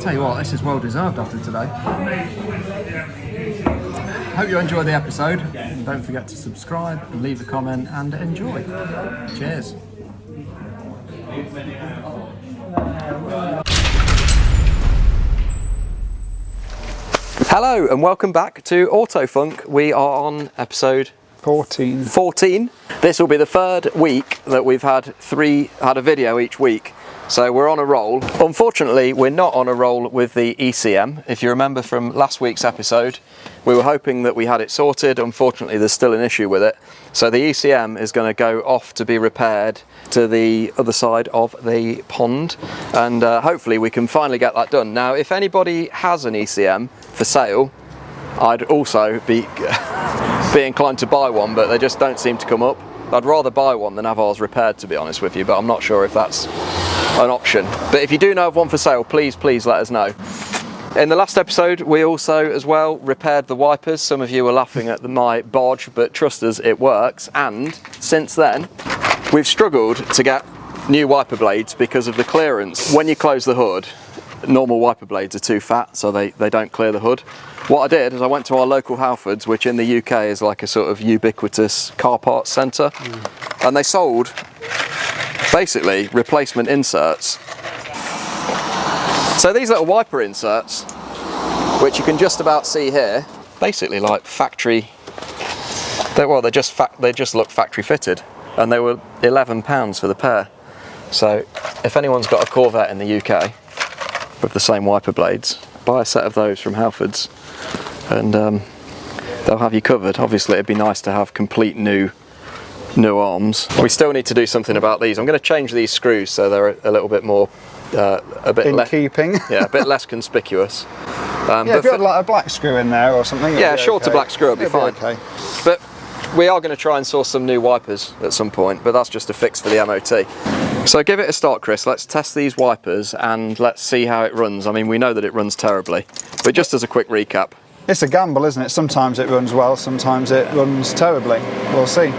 Tell you what, this is well deserved after today. Hope you enjoyed the episode. Don't forget to subscribe, leave a comment and enjoy. Cheers. Hello and welcome back to Autofunk. We are on episode 14. This will be the third week that we've had a video each week. So we're on a roll. Unfortunately, we're not on a roll with the ECM. If you remember from last week's episode, we were hoping that we had it sorted. Unfortunately, there's still an issue with it. So the ECM is going to go off to be repaired to the other side of the pond. And hopefully we can finally get that done. Now, if anybody has an ECM for sale, I'd also be inclined to buy one, but they just don't seem to come up. I'd rather buy one than have ours repaired, to be honest with you, but I'm not sure if that's an option. But if you do know of one for sale, please let us know. In the last episode, we also as well repaired the wipers. Some of you were laughing at my bodge, but trust us, it works. And since then, we've struggled to get new wiper blades because of the clearance. When you close the hood, normal wiper blades are too fat, so they don't clear the hood. What I did is I went to our local Halfords, which in the UK is like a sort of ubiquitous car parts centre, and they sold basically replacement inserts. So these little wiper inserts, which you can just about see here, basically like factory, they just look factory fitted, and they were £11 for the pair. So if anyone's got a Corvette in the UK with the same wiper blades, buy a set of those from Halfords and they'll have you covered. Obviously it'd be nice to have complete new arms. We still need to do something about these. I'm going to change these screws so they're a little bit more a bit in keeping. Yeah, a bit less conspicuous. Yeah, if you had like a black screw in there or something. Yeah, shorter okay. Black screw would be fine. Okay. But we are going to try and source some new wipers at some point, but that's just a fix for the MOT. So give it a start, Chris. Let's test these wipers and let's see how it runs. I mean, we know that it runs terribly, but just as a quick recap. It's a gamble, isn't it? Sometimes it runs well, sometimes it runs terribly. We'll see.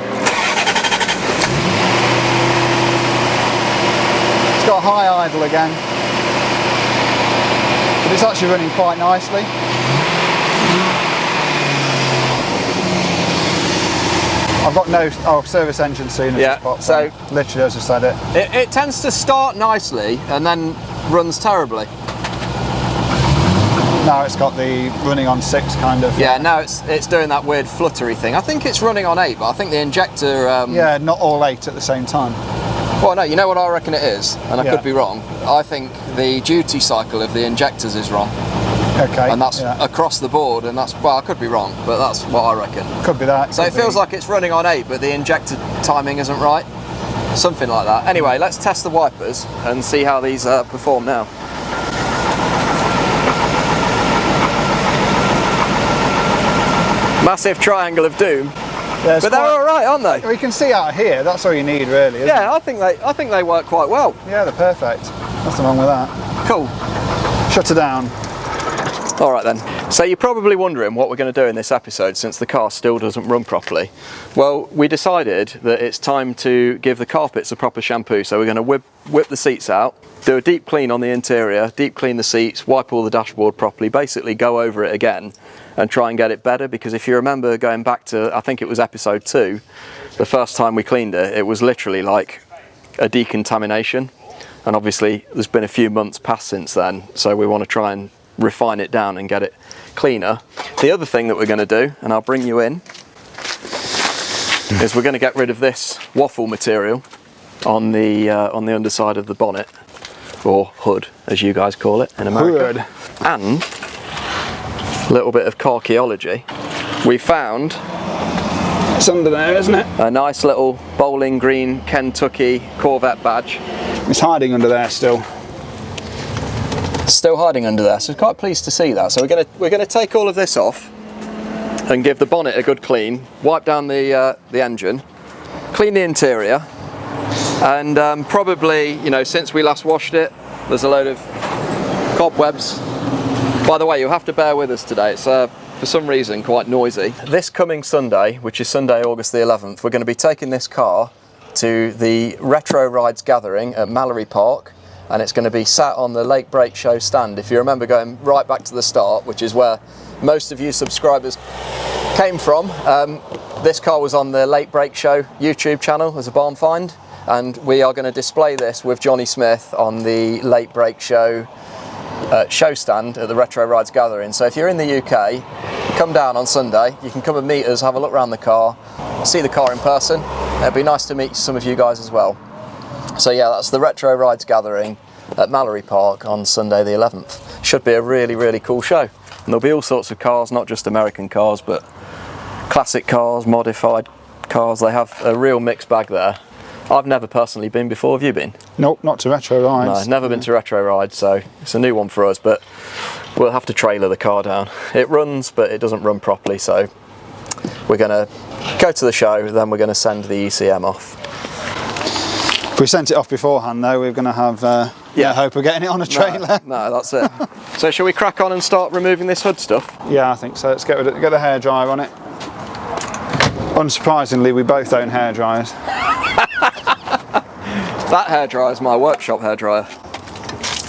It's got high idle again, but it's actually running quite nicely. I've got no service engine soon. Yeah, so literally as I said it. It tends to start nicely and then runs terribly. Now it's got the running on 6 kind of. Yeah, now it's doing that weird fluttery thing. I think it's running on 8, but I think the injector. Yeah, not all 8 at the same time. Well, no, you know what I reckon it is, and I could be wrong. I think the duty cycle of the injectors is wrong. Okay. And that's across the board, and that's, well, I could be wrong, but that's what I reckon. Could be that. So it feels like it's running on 8, but the injector timing isn't right. Something like that. Anyway, let's test the wipers and see how these perform now. Massive triangle of doom. Yeah, but they're all right, aren't they? We can see out here. That's all you need, really. Isn't yeah, it? I think they work quite well. Yeah, they're perfect. Nothing wrong with that. Cool. Shut her down. All right then. So you're probably wondering what we're going to do in this episode since the car still doesn't run properly. Well, we decided that it's time to give the carpets a proper shampoo. So we're going to whip the seats out, do a deep clean on the interior, deep clean the seats, wipe all the dashboard properly, basically go over it again and try and get it better. Because if you remember going back to, I think it was episode 2, the first time we cleaned it, it was literally like a decontamination. And obviously there's been a few months past since then, so we want to try and refine it down and get it cleaner. The other thing that we're going to do, and I'll bring you in, is we're going to get rid of this waffle material on the underside of the bonnet, or hood as you guys call it in America. Hood. And a little bit of archaeology. We found, it's under there, isn't it? A nice little bowling green Kentucky Corvette badge. It's hiding under there still. Still hiding under there, so quite pleased to see that. So we're gonna take all of this off and give the bonnet a good clean, wipe down the engine, clean the interior, and probably, you know, since we last washed it, there's a load of cobwebs. By the way, you'll have to bear with us today. It's for some reason quite noisy. This coming Sunday, which is Sunday, August the 11th, we're going to be taking this car to the Retro Rides gathering at Mallory Park. and it's going to be sat on the Lake Brake Show stand. If you remember going right back to the start, which is where most of you subscribers came from, this car was on the Lake Brake Show YouTube channel as a barn find, and we are going to display this with Johnny Smith on the Lake Brake Show show stand at the Retro Rides Gathering. So if you're in the UK, come down on Sunday, you can come and meet us, have a look around the car, see the car in person. It'd be nice to meet some of you guys as well. So yeah, that's the Retro Rides Gathering at Mallory Park on Sunday the 11th. Should be a really, really cool show. And there'll be all sorts of cars, not just American cars, but classic cars, modified cars. They have a real mixed bag there. I've never personally been before. Have you been? Nope, not to Retro Rides. No, never been to Retro Rides, so it's a new one for us, but we'll have to trailer the car down. It runs, but it doesn't run properly, so we're going to go to the show, then we're going to send the ECM off. If we sent it off beforehand though, we're going to have no hope of getting it on a trailer. No, that's it. So shall we crack on and start removing this hood stuff? Yeah, I think so. Let's get a hairdryer on it. Unsurprisingly, we both own hairdryers. That hairdryer is my workshop hairdryer.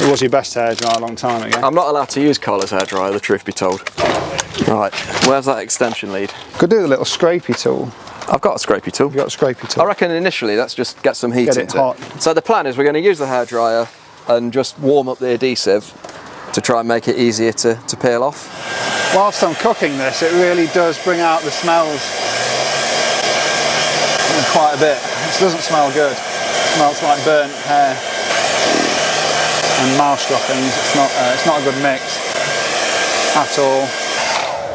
It was your best hairdryer a long time ago. I'm not allowed to use Carla's hairdryer, the truth be told. Right, where's that extension lead? Could do the little scrapey tool. I've got a scrapey tool. You've got a scrapey tool. I reckon initially let's just get some heat Get into it hot. So the plan is we're going to use the hairdryer and just warm up the adhesive to try and make it easier to peel off. Whilst I'm cooking this, it really does bring out the smells quite a bit. This doesn't smell good. It smells like burnt hair and mouse droppings. It's not a good mix at all.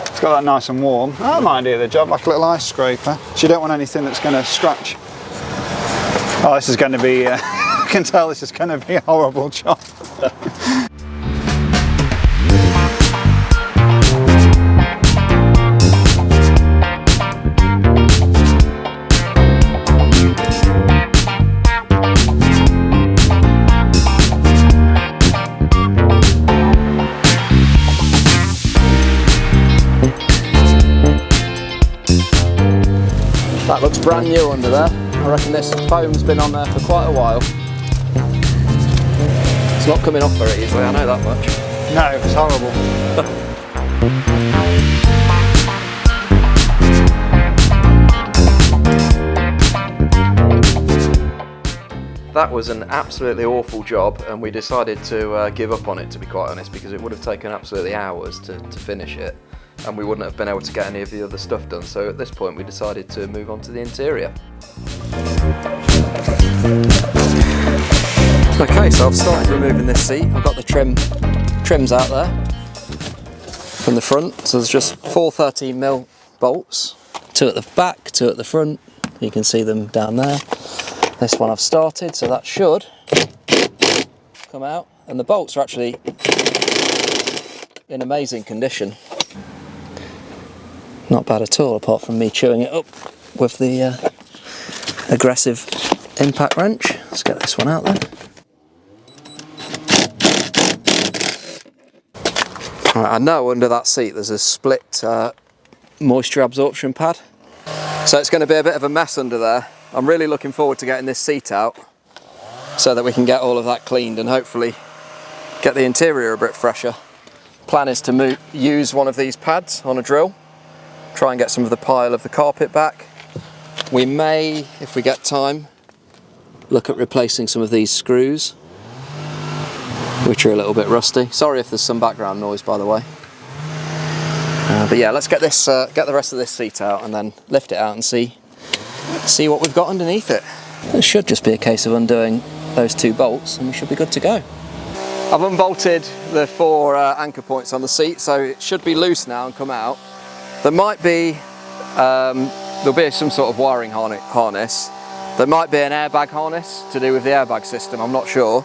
It's got that nice and warm. That might do the job, like a little ice scraper. So you don't want anything that's going to scratch. Oh, this is going to be, I can tell this is going to be a horrible job. That looks brand new under there. I reckon this foam's been on there for quite a while. It's not coming off very easily, I know that much. No, it's horrible. That was an absolutely awful job, and we decided to give up on it, to be quite honest, because it would have taken absolutely hours to finish it, and we wouldn't have been able to get any of the other stuff done. So at this point we decided to move on to the interior. Okay, so I've started removing this seat. I've got the trims out there from the front. So there's just 4 13mm bolts, 2 at the back, 2 at the front. You can see them down there. This one I've started, so that should come out. And the bolts are actually in amazing condition. Not bad at all, apart from me chewing it up with the aggressive impact wrench. Let's get this one out then. Right, I know under that seat there's a split moisture absorption pad. So it's going to be a bit of a mess under there. I'm really looking forward to getting this seat out so that we can get all of that cleaned and hopefully get the interior a bit fresher. Plan is to use one of these pads on a drill, try and get some of the pile of the carpet back. We may, if we get time, look at replacing some of these screws, which are a little bit rusty. Sorry if there's some background noise, by the way. But yeah, let's get this, get the rest of this seat out and then lift it out and see what we've got underneath it. It should just be a case of undoing those 2 bolts and we should be good to go. I've unbolted the 4 anchor points on the seat, so it should be loose now and come out. There might be, there'll be some sort of wiring harness. There might be an airbag harness to do with the airbag system, I'm not sure.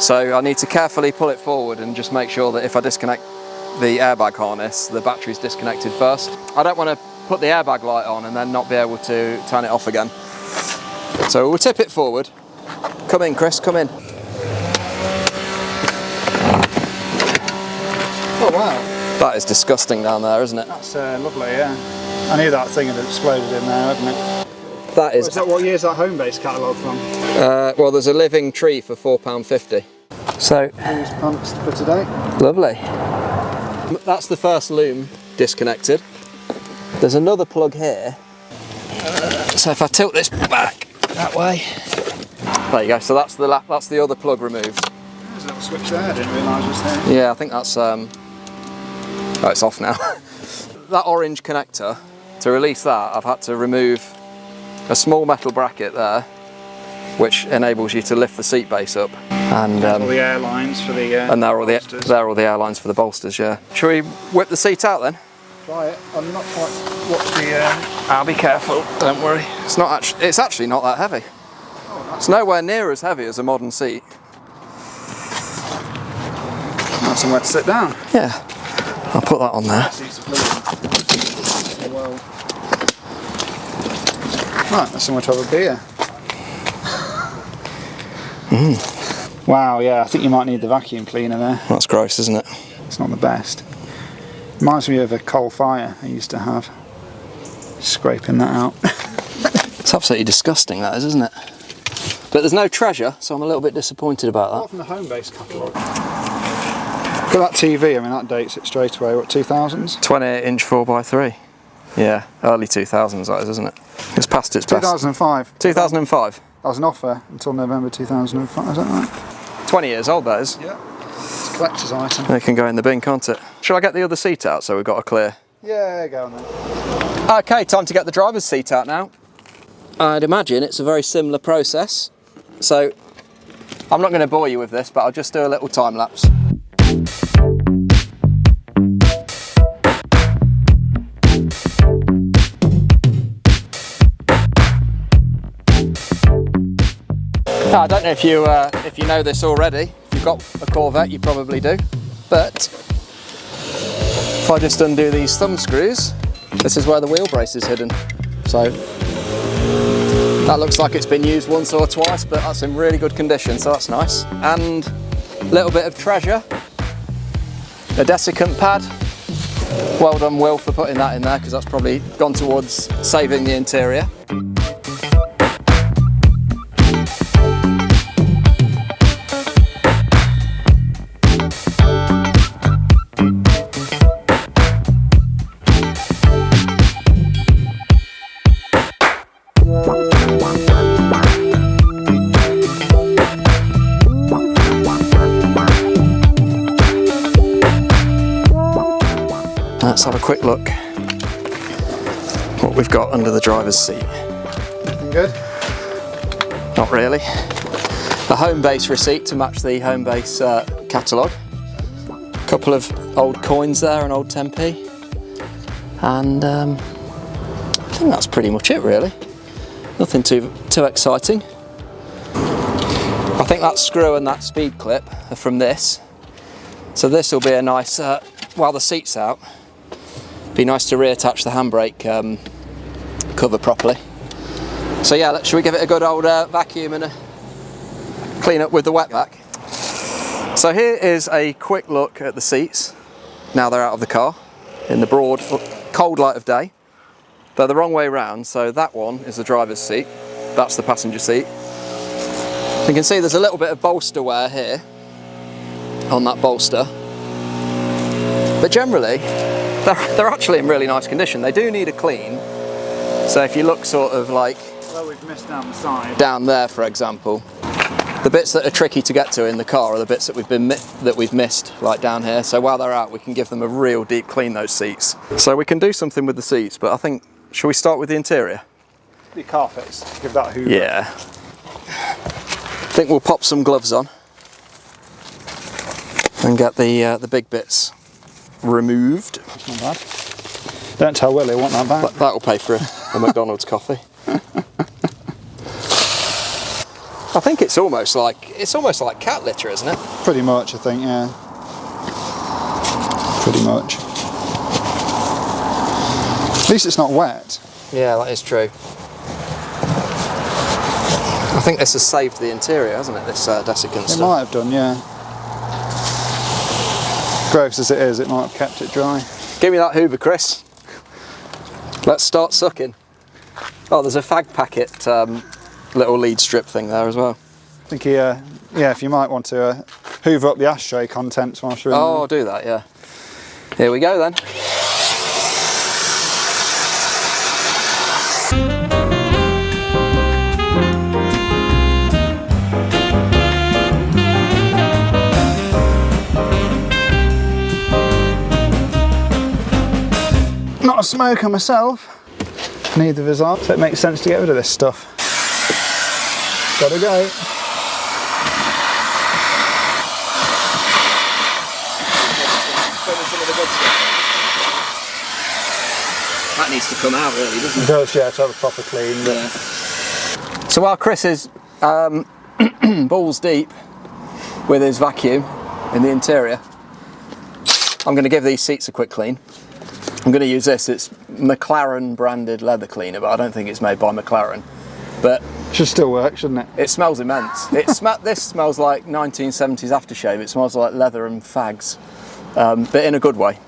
So I need to carefully pull it forward and just make sure that if I disconnect the airbag harness, the battery's disconnected first. I don't want to put the airbag light on and then not be able to turn it off again. So we'll tip it forward. Come in, Chris, come in. Oh wow. That is disgusting down there, isn't it? That's lovely, yeah. I knew that thing had exploded in there, hadn't it? That is. Is that what year's that Homebase catalogue from? Well, there's a living tree for £4.50. So. Used pumps for today. Lovely. That's the first loom disconnected. There's another plug here. So if I tilt this back that way, there you go. So that's the other plug removed. There's a little switch there. I didn't realise it was there. Yeah, I think that's. Oh, it's off now. That orange connector. To release that, I've had to remove a small metal bracket there, which enables you to lift the seat base up. And all the air lines for the. And they're all the air lines for the bolsters. Yeah. Shall we whip the seat out then? Try it. I'm not quite. Watch the. I'll be careful. Don't worry. It's not actually. It's actually not that heavy. Oh, it's nowhere near as heavy as a modern seat. Nice somewhere to sit down. Yeah. I'll put that on there. Well. Right, that's somewhere to have a beer. Wow, yeah, I think you might need the vacuum cleaner there. That's gross, isn't it? It's not the best. Reminds me of a coal fire I used to have. Scraping that out. It's absolutely disgusting, that is, isn't it? But there's no treasure, so I'm a little bit disappointed about that. Apart from the Homebase catalogue. Look at that TV, I mean that dates it straight away, what, 2000s? 28-inch 4x3. Yeah, early 2000s that is, isn't it? It's past its best. 2005. 2005? That was an offer until November 2005, is that right? 20 years old, that is. Yeah. It's a collector's item. It can go in the bin, can't it? Shall I get the other seat out so we've got a clear? Yeah, go on then. Okay, time to get the driver's seat out now. I'd imagine it's a very similar process. So, I'm not going to bore you with this, but I'll just do a little time lapse. Now, I don't know if you know this already. If you've got a Corvette, you probably do. But if I just undo these thumb screws, this is where the wheel brace is hidden. So that looks like it's been used once or twice, but that's in really good condition, so that's nice. And a little bit of treasure, a desiccant pad. Well done, Will, for putting that in there, because that's probably gone towards saving the interior. Let's have a quick look what we've got under the driver's seat. Anything good? Not really. A Homebase receipt to match the Homebase catalogue. A couple of old coins there, an old 10p. And I think that's pretty much it really. Nothing too exciting. I think that screw and that speed clip are from this. So this will be a nice, while the seat's out, be nice to reattach the handbrake cover properly. So yeah, should we give it a good old vacuum and a clean up with the wet vac? So here is a quick look at the seats now they're out of the car in the broad cold light of day. They're the wrong way round, so that one is the driver's seat, that's the passenger seat. You can see there's a little bit of bolster wear here on that bolster, but generally they're actually in really nice condition. They do need a clean, so if you look sort of like well, we've missed down the side. Down there, for example, the bits that are tricky to get to in the car are the bits that we've missed, like down here. So while they're out, we can give them a real deep clean, those seats. So we can do something with the seats, but I think, shall we start with the interior? The carpets, give that a hoover. Yeah. I think we'll pop some gloves on and get the big bits removed. That's not bad. Don't tell Willie I want that back. That'll pay for a McDonald's coffee. I think it's almost like cat litter, isn't it? Pretty much, I think, yeah. Pretty much. At least it's not wet. Yeah, that is true. I think this has saved the interior, hasn't it? This desiccant stuff. It might have done, yeah. Gross as it is, it might have kept it dry. Give me that Hoover, Chris. Let's start sucking. Oh, there's a fag packet little lead strip thing there as well. I think yeah, if you might want to hoover up the ashtray contents whilst you're in Oh, there. I'll do that, yeah. Here we go then. Not a smoker myself, neither of us are, so it makes sense to get rid of this stuff. Gotta go. That needs to come out really, doesn't it? It does, yeah, to have a proper clean. Yeah. So while Chris is balls deep with his vacuum in the interior, I'm going to give these seats a quick clean. I'm going to use this. It's McLaren branded leather cleaner, but I don't think it's made by McLaren. But should still work, shouldn't it? it smells immense. This smells like 1970s aftershave. It smells like leather and fags, but in a good way.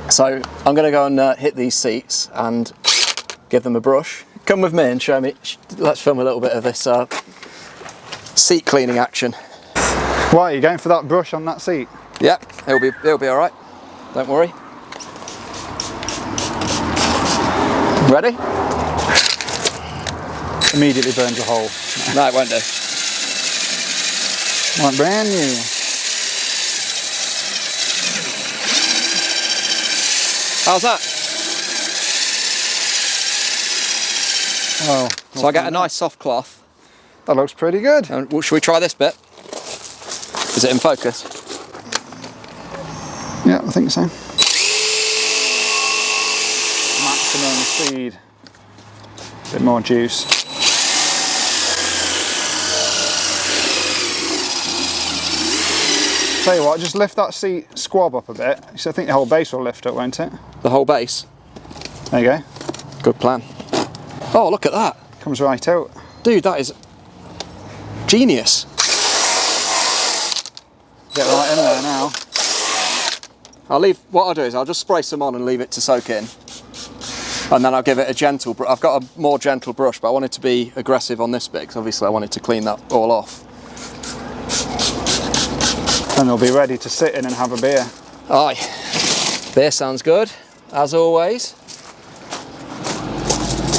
So I'm going to go and hit these seats and give them a brush. Come with me and show me. Let's film a little bit of this seat cleaning action. Why are you going for that brush on that seat? Yeah, it'll be all right. Don't worry. Ready? Immediately burns a hole. No, it won't do. Like brand new. How's that? Oh, So I get a nice soft cloth. that looks pretty good. And should we try this bit? Is it in focus? Yeah, I think so. Maximum speed. Bit more juice. Tell you what, just lift that seat squab up a bit. So I think the whole base will lift up, won't it? The whole base? There you go. Good plan. Oh, look at that. Comes right out. Dude, that is genius. Get right in there now. What I'll do is I'll just spray some on and leave it to soak in. And then I'll give it a gentle, I've got a more gentle brush, but I want it to be aggressive on this bit, because obviously I want it to clean that all off. And they'll be ready to sit in and have a beer. Aye. Beer sounds good, as always.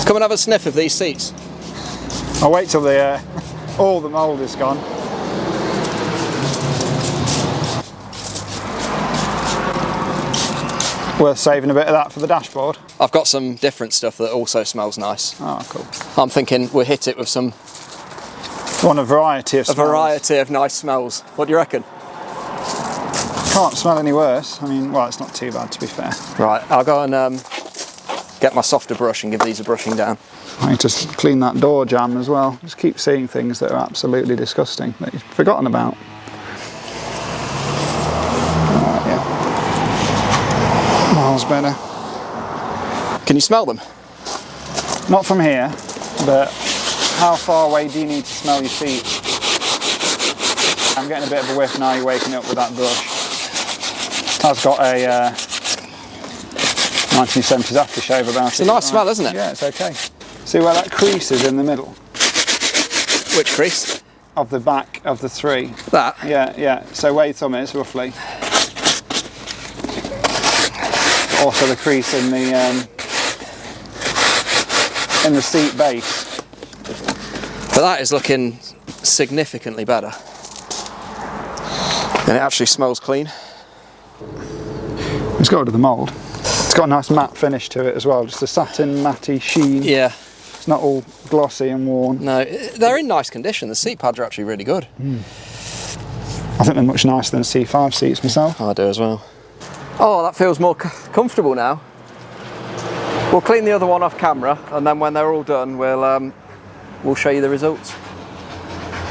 Come and have a sniff of these seats. I'll wait till all the mould is gone. Worth saving a bit of that for the dashboard. I've got some different stuff that also smells nice. Oh, cool. I'm thinking we'll hit it with some... Want a variety of smells. A variety of nice smells. What do you reckon? Can't smell any worse. I mean, well, it's not too bad to be fair. Right, I'll go and get my softer brush and give these a brushing down. I need to clean that door jamb as well. Just keep seeing things that are absolutely disgusting that you've forgotten about. Yeah. Miles better. Can you smell them? Not from here, but how far away do you need to smell your seat? I'm getting a bit of a whiff now you're waking up with that brush. It has got a 1970s aftershave about it. It's a nice smell, isn't it? Yeah, it's okay. See where that crease is in the middle? Which crease? Of the back of the three. That? Yeah, yeah. So where your thumb is, roughly. Also the crease in the seat base. But that is looking significantly better. And it actually smells clean. It's got rid of the mould. It's got a nice matte finish to it as well, just a satin matty sheen. Yeah. It's not all glossy and worn. No, they're in nice condition. The seat pads are actually really good. I think they're much nicer than C5 seats myself. I do as well. Oh, that feels more comfortable now. We'll clean the other one off camera, and then when they're all done, we'll show you the results.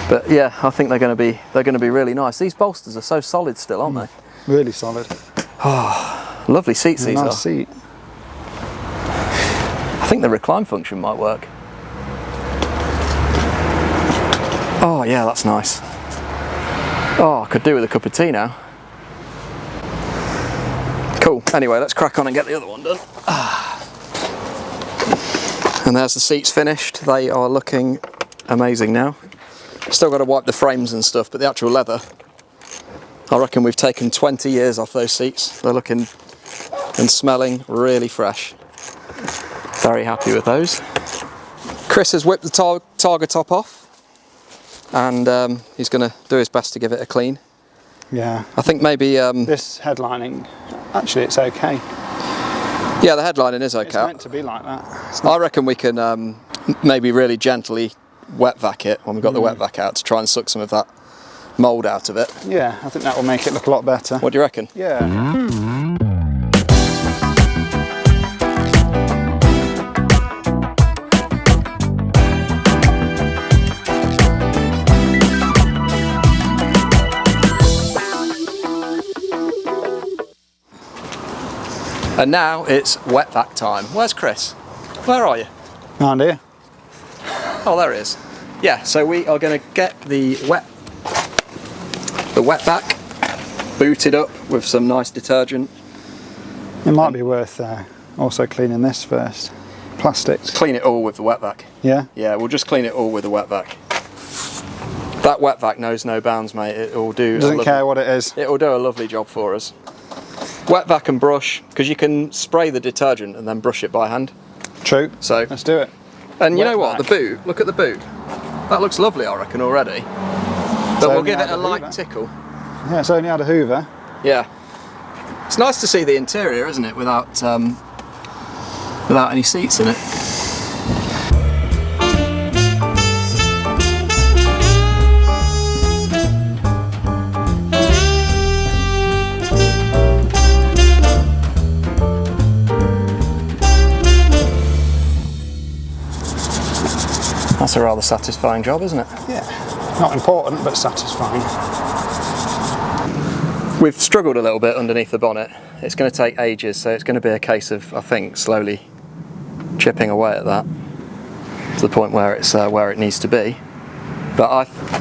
But yeah, I think they're going to be really nice. These bolsters are so solid still, aren't they? Really solid. Oh, lovely seats these are. Nice seat. I think the recline function might work. Oh yeah, that's nice. Oh, I could do with a cup of tea now. Cool. Anyway, let's crack on and get the other one done. And there's the seats finished. They are looking amazing now. Still got to wipe the frames and stuff, but the actual leather, I reckon we've taken 20 years off those seats. They're looking and smelling really fresh. Very happy with those. Chris has whipped the Targa top off, and he's going to do his best to give it a clean. Yeah. I think maybe... this headlining, actually it's okay. Yeah, the headlining is okay. It's meant to be like that. I reckon we can maybe really gently wet vac it when we've got the wet vac out to try and suck some of that mould out of it. Yeah, I think that will make it look a lot better. What do you reckon? Yeah. And now it's wet vac time. Where's Chris? Where are you? Around here. Oh, there he is. Yeah, so we are going to get the wet vac booted up with some nice detergent. It might be worth also cleaning this first. Plastics. Clean it all with the wet vac. Yeah? Yeah, we'll just clean it all with the wet vac. That wet vac knows no bounds, mate. It will do. Doesn't care what it is. It will do a lovely job for us. Wet vac and brush, because you can spray the detergent and then brush it by hand. True. So let's do it. And you know Wet what? vac. The boot. Look at the boot. That looks lovely, I reckon, already. But we'll give it a light tickle. Yeah, it's only had a hoover. Yeah. It's nice to see the interior, isn't it? Without any seats in it. That's a rather satisfying job, isn't it? Yeah. Not important, but satisfying. We've struggled a little bit underneath the bonnet. It's going to take ages, so it's going to be a case of, I think, slowly chipping away at that to the point where it's where it needs to be. But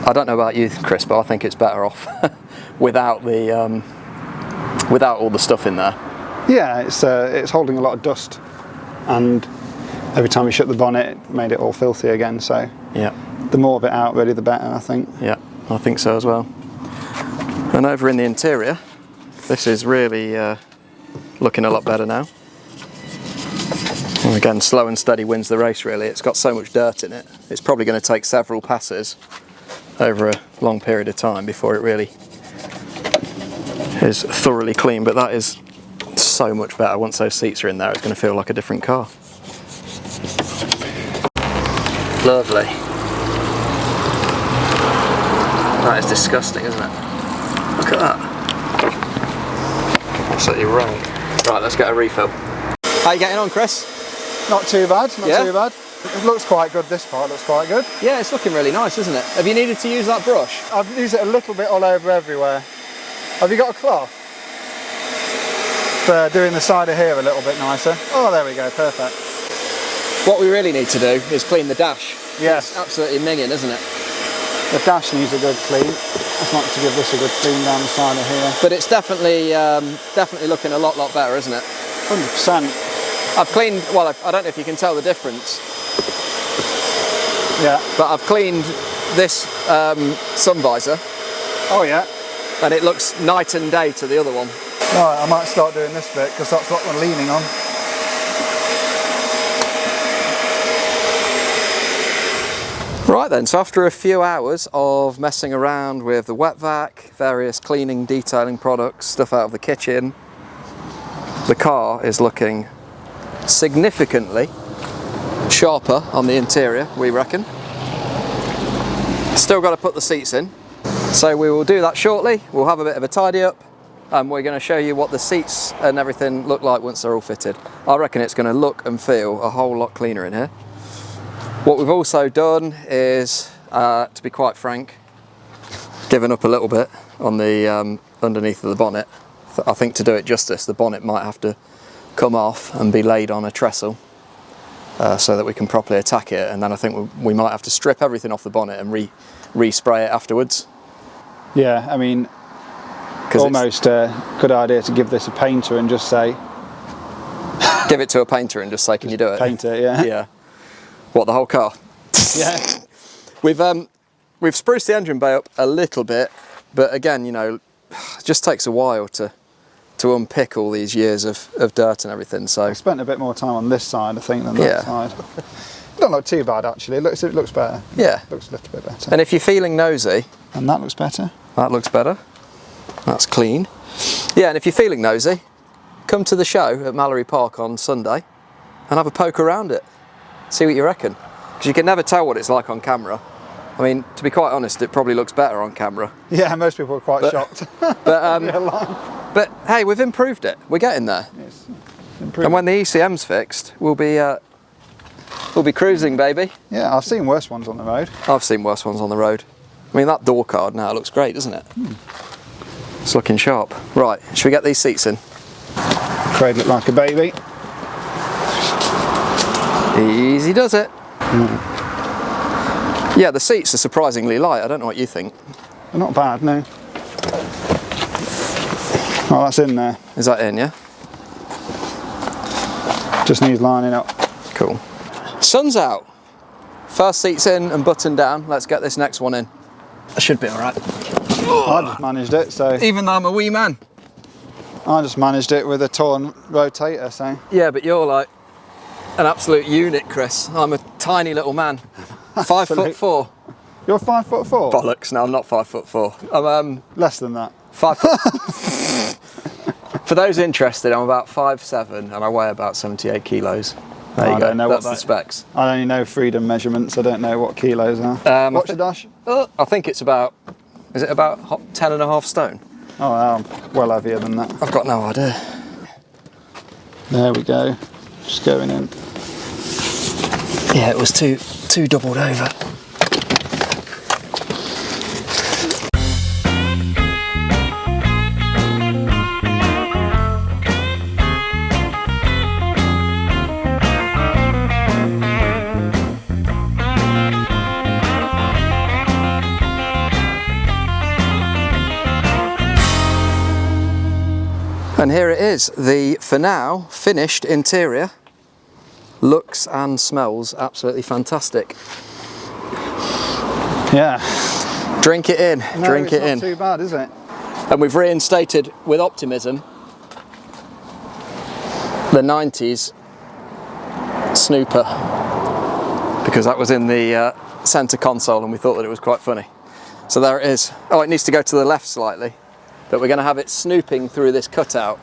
I don't know about you, Chris, but I think it's better off without the without all the stuff in there. Yeah, it's holding a lot of dust, and every time we shut the bonnet, it made it all filthy again. So yeah, the more of it out, really, the better, I think. Yeah, I think so as well. And over in the interior, this is really looking a lot better now. And again, slow and steady wins the race, really. It's got so much dirt in it. It's probably going to take several passes over a long period of time before it really is thoroughly clean. But that is so much better. Once those seats are in there, it's going to feel like a different car. Lovely. That is disgusting, isn't it? Look at that. Absolutely wrong. Right, let's get a refill. How you getting on, Chris? Not too bad, not Yeah? too bad. It looks quite good, this part looks quite good. Yeah, it's looking really nice, isn't it? Have you needed to use that brush? I've used it a little bit all over everywhere. Have you got a cloth? For doing the side of here a little bit nicer. Oh, there we go, perfect. What we really need to do is clean the dash. Yes. It's absolutely minging, isn't it? The dash needs a good clean. I just want to give this a good clean down the side of here. But it's definitely looking a lot better, isn't it? 100%. I've cleaned, well, I don't know if you can tell the difference, Yeah. but I've cleaned this sun visor, Oh yeah. and it looks night and day to the other one. Right, I might start doing this bit because that's what we're leaning on. Right then, so after a few hours of messing around with the wet vac, various cleaning, detailing products, stuff out of the kitchen, the car is looking significantly sharper on the interior, we reckon. Still got to put the seats in, so we will do that shortly. We'll have a bit of a tidy up, and we're going to show you what the seats and everything look like once they're all fitted. I reckon it's going to look and feel a whole lot cleaner in here. What we've also done is, to be quite frank, given up a little bit on the underneath of the bonnet. I think to do it justice, the bonnet might have to come off and be laid on a trestle so that we can properly attack it, and then I think we might have to strip everything off the bonnet and re-spray it afterwards. Yeah, I mean, almost a good idea to give this a painter and just say... Give it to a painter and just say, can you do it? Paint it, yeah. Yeah. What, the whole car? Yeah. We've spruced the engine bay up a little bit, but again, you know, it just takes a while to unpick all these years of dirt and everything. So I spent a bit more time on this side, I think, than that side. It don't look too bad actually. It looks better. Yeah. It looks a little bit better. And if you're feeling nosy, and that looks better. That looks better. That's clean. Yeah, and if you're feeling nosy, come to the show at Mallory Park on Sunday and have a poke around it. See what you reckon. Because you can never tell what it's like on camera. I mean, to be quite honest, it probably looks better on camera. Yeah, most people are quite shocked. But hey, we've improved it. We're getting there. Yes. And when the ECM's fixed, we'll be cruising, baby. Yeah, I've seen worse ones on the road. I've seen worse ones on the road. I mean, that door card now looks great, doesn't it? It's looking sharp. Right, should we get these seats in? Craig looked like a baby. Easy does it. Yeah, the seats are surprisingly light. I don't know what you think. They're not bad, no. Oh, that's in there. Is that in, yeah? Just needs lining up. Cool. Sun's out. First seat's in and button down. Let's get this next one in. I should be all right. I just managed it, so... Even though I'm a wee man. I just managed it with a torn rotator, so... Yeah, but you're like an absolute unit, Chris. I'm a tiny little man. 5'4". You're 5'4"? Bollocks, no, I'm not 5'4". I'm less than that. 5 foot. For those interested, I'm about 5'7" and I weigh about 78 kilos. There you go. That's the specs. I only know freedom measurements. I don't know what kilos are. What's your dash? I think it's about. Is it about 10.5 stone? Oh, I'm well heavier than that. I've got no idea. There we go. Just going in. Yeah, it was too doubled over. And here it is, the, for now, finished interior. Looks and smells absolutely fantastic. Yeah. Drink it in, drink it in. It's not too bad, is it? And we've reinstated, with optimism, the 90s snooper. Because that was in the centre console and we thought that it was quite funny. So there it is. Oh, it needs to go to the left slightly. But we're going to have it snooping through this cutout.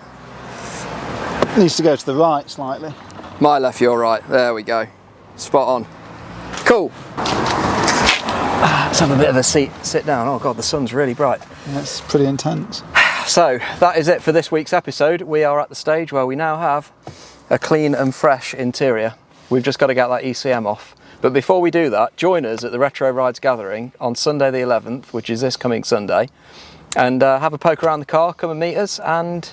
It needs to go to the right slightly. My left, your right. There we go. Spot on. Cool. Let's have a bit of a sit down. Oh God, the sun's really bright. Yeah, it's pretty intense. So that is it for this week's episode. We are at the stage where we now have a clean and fresh interior. We've just got to get that ECM off. But before we do that, join us at the Retro Rides Gathering on Sunday the 11th, which is this coming Sunday. And have a poke around the car, come and meet us, and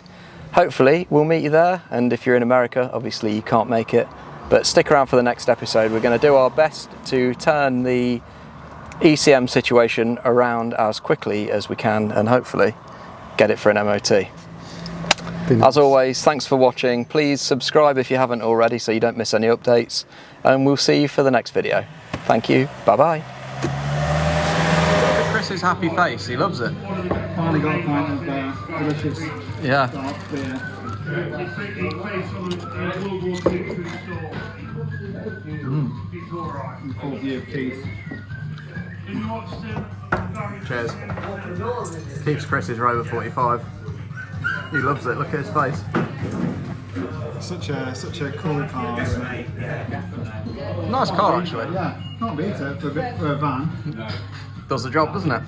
hopefully we'll meet you there. And if you're in America, obviously you can't make it, but stick around for the next episode. We're going to do our best to turn the ECM situation around as quickly as we can and hopefully get it for an MOT. As always, thanks for watching. Please subscribe if you haven't already so you don't miss any updates, and we'll see you for the next video. Thank you, bye-bye. Chris's happy face, he loves it. Finally got a pint of delicious yeah. dark beer. Full view of Keith. Cheers. Keeps Chris's Rover 45. He loves it, look at his face. Such a cool car, isn't it? Nice car actually. Yeah, can't beat it for a van. Does the job, doesn't it?